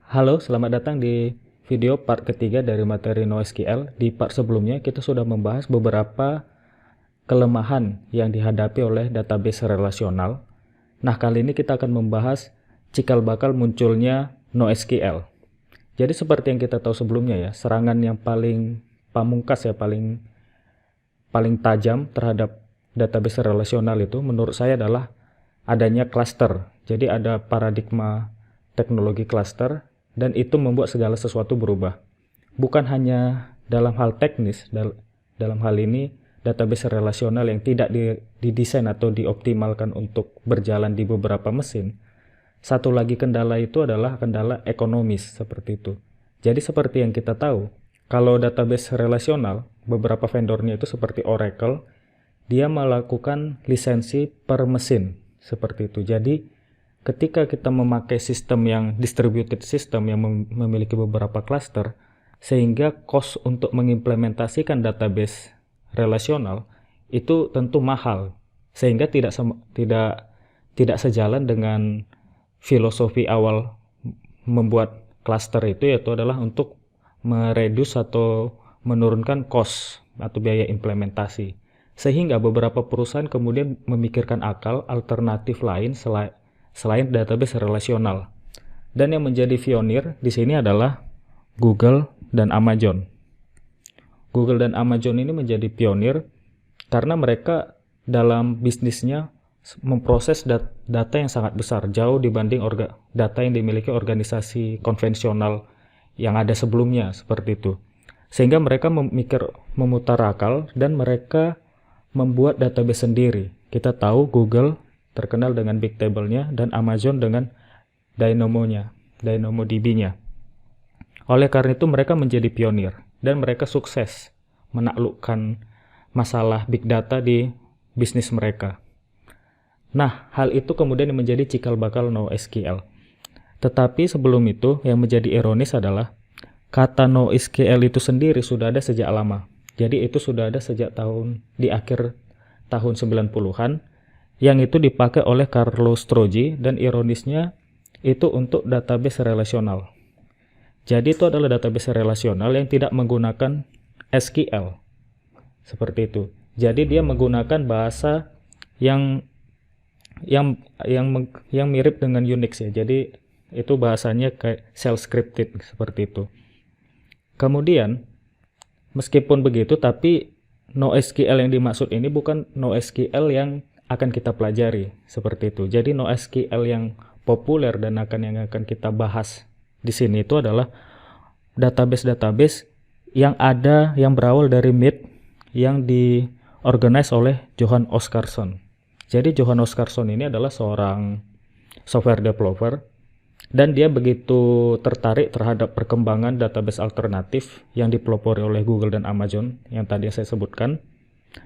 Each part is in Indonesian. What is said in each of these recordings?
Halo, selamat datang di video part ketiga dari materi NoSQL. Di part sebelumnya kita sudah membahas beberapa kelemahan yang dihadapi oleh database relasional. Nah, kali ini kita akan membahas cikal bakal munculnya NoSQL. Jadi seperti yang kita tahu sebelumnya ya, serangan yang paling pamungkas ya, paling tajam terhadap database relasional itu menurut saya adalah adanya cluster. Jadi ada paradigma teknologi cluster dan itu membuat segala sesuatu berubah. Bukan hanya dalam hal teknis, dalam hal ini database relasional yang tidak didesain atau dioptimalkan untuk berjalan di beberapa mesin. Satu lagi kendala itu adalah kendala ekonomis seperti itu. Jadi seperti yang kita tahu, kalau database relasional, beberapa vendornya itu seperti Oracle, dia melakukan lisensi per mesin seperti itu. Jadi ketika kita memakai sistem yang distributed system yang memiliki beberapa cluster, sehingga cost untuk mengimplementasikan database relasional itu tentu mahal, sehingga tidak sejalan dengan filosofi awal membuat cluster itu, yaitu adalah untuk mereduce atau menurunkan cost atau biaya implementasi. Sehingga beberapa perusahaan kemudian memikirkan alternatif lain selain database relasional. Dan yang menjadi pionir di sini adalah Google dan Amazon. Google dan Amazon ini menjadi pionir karena mereka dalam bisnisnya memproses data yang sangat besar, jauh dibanding data yang dimiliki organisasi konvensional yang ada sebelumnya seperti itu. Sehingga mereka memutar akal dan mereka membuat database sendiri. Kita tahu Google terkenal dengan Big Table-nya dan Amazon dengan DynamoDB-nya. Oleh karena itu mereka menjadi pionir dan mereka sukses menaklukkan masalah big data di bisnis mereka. Nah, hal itu kemudian menjadi cikal bakal NoSQL. Tetapi sebelum itu yang menjadi ironis adalah kata NoSQL itu sendiri sudah ada sejak lama. Jadi itu sudah ada sejak di akhir tahun 90-an yang itu dipakai oleh Carlos Troji dan ironisnya itu untuk database relasional. Jadi itu adalah database relasional yang tidak menggunakan SQL. Seperti itu. Jadi dia menggunakan bahasa yang mirip dengan Unix ya. Jadi itu bahasanya kayak shell scripted seperti itu. Kemudian meskipun begitu, tapi NoSQL yang dimaksud ini bukan NoSQL yang akan kita pelajari seperti itu. Jadi NoSQL yang populer dan yang akan kita bahas di sini itu adalah database-database yang berawal dari MIT yang diorganize oleh Johan Oscarsson. Jadi Johan Oscarsson ini adalah seorang software developer dan dia begitu tertarik terhadap perkembangan database alternatif yang dipelopori oleh Google dan Amazon yang tadi saya sebutkan.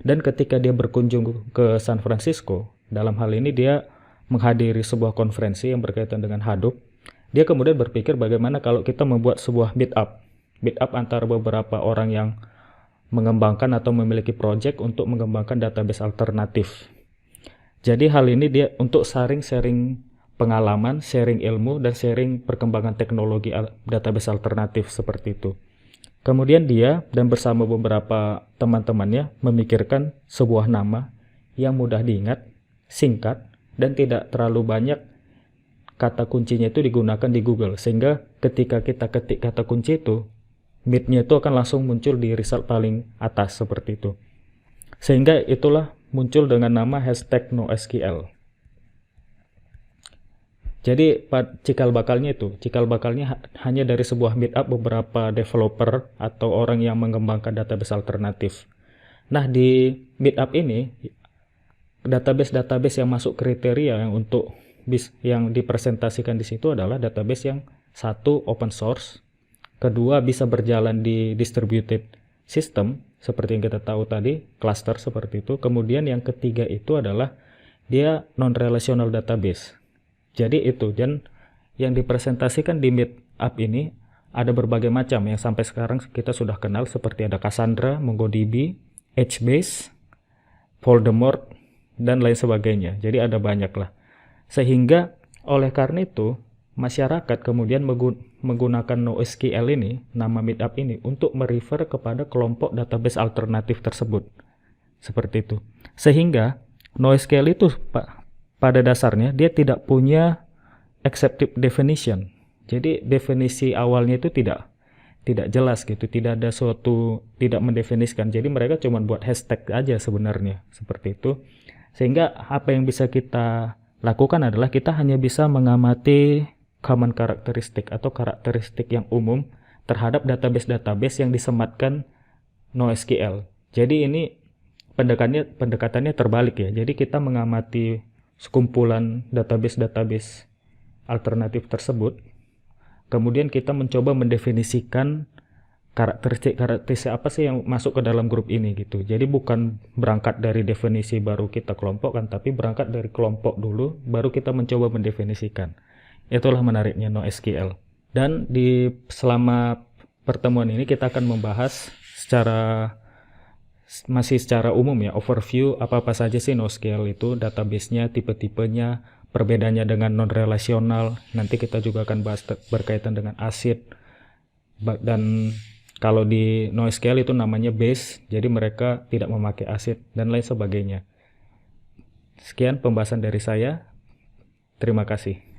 Dan ketika dia berkunjung ke San Francisco, dalam hal ini dia menghadiri sebuah konferensi yang berkaitan dengan Hadoop, dia kemudian berpikir bagaimana kalau kita membuat sebuah meetup antara beberapa orang yang mengembangkan atau memiliki project untuk mengembangkan database alternatif. Jadi hal ini dia untuk sharing pengalaman, sharing ilmu, dan sharing perkembangan teknologi database alternatif seperti itu. Kemudian dia dan bersama beberapa teman-temannya memikirkan sebuah nama yang mudah diingat, singkat, dan tidak terlalu banyak kata kuncinya itu digunakan di Google. Sehingga ketika kita ketik kata kunci itu, MIT-nya itu akan langsung muncul di result paling atas seperti itu. Sehingga itulah muncul dengan nama #NoSQL. Jadi cikal bakalnya hanya dari sebuah meetup beberapa developer atau orang yang mengembangkan database alternatif. Nah, di meetup ini database yang masuk kriteria yang dipresentasikan di situ adalah database yang satu open source, kedua bisa berjalan di distributed system seperti yang kita tahu tadi, cluster seperti itu. Kemudian yang ketiga itu adalah dia non-relational database. Jadi itu, dan yang dipresentasikan di meetup ini ada berbagai macam yang sampai sekarang kita sudah kenal seperti ada Cassandra, MongoDB, HBase, Voldemort, dan lain sebagainya. Jadi ada banyak lah. Sehingga oleh karena itu masyarakat kemudian menggunakan NoSQL ini, nama meetup ini, untuk merefer kepada kelompok database alternatif tersebut. Seperti itu. Sehingga NoSQL itu pada dasarnya dia tidak punya accepted definition. Jadi definisi awalnya itu tidak jelas gitu, tidak ada suatu, tidak mendefinisikan. Jadi mereka cuma buat hashtag aja sebenarnya, seperti itu. Sehingga apa yang bisa kita lakukan adalah kita hanya bisa mengamati common karakteristik atau karakteristik yang umum terhadap database-database yang disematkan NoSQL. Jadi ini pendekatannya terbalik ya. Jadi kita mengamati sekumpulan database-database alternatif tersebut, kemudian kita mencoba mendefinisikan karakteristik apa sih yang masuk ke dalam grup ini gitu. Jadi bukan berangkat dari definisi baru kita kelompokkan, tapi berangkat dari kelompok dulu, baru kita mencoba mendefinisikan. Itulah menariknya NoSQL. Dan selama pertemuan ini kita akan membahas masih secara umum ya, overview apa-apa saja sih NoSQL itu, database-nya, tipe-tipenya, perbedaannya dengan non-relasional. Nanti kita juga akan bahas berkaitan dengan ACID. Dan kalau di NoSQL itu namanya base, jadi mereka tidak memakai ACID dan lain sebagainya. Sekian pembahasan dari saya. Terima kasih.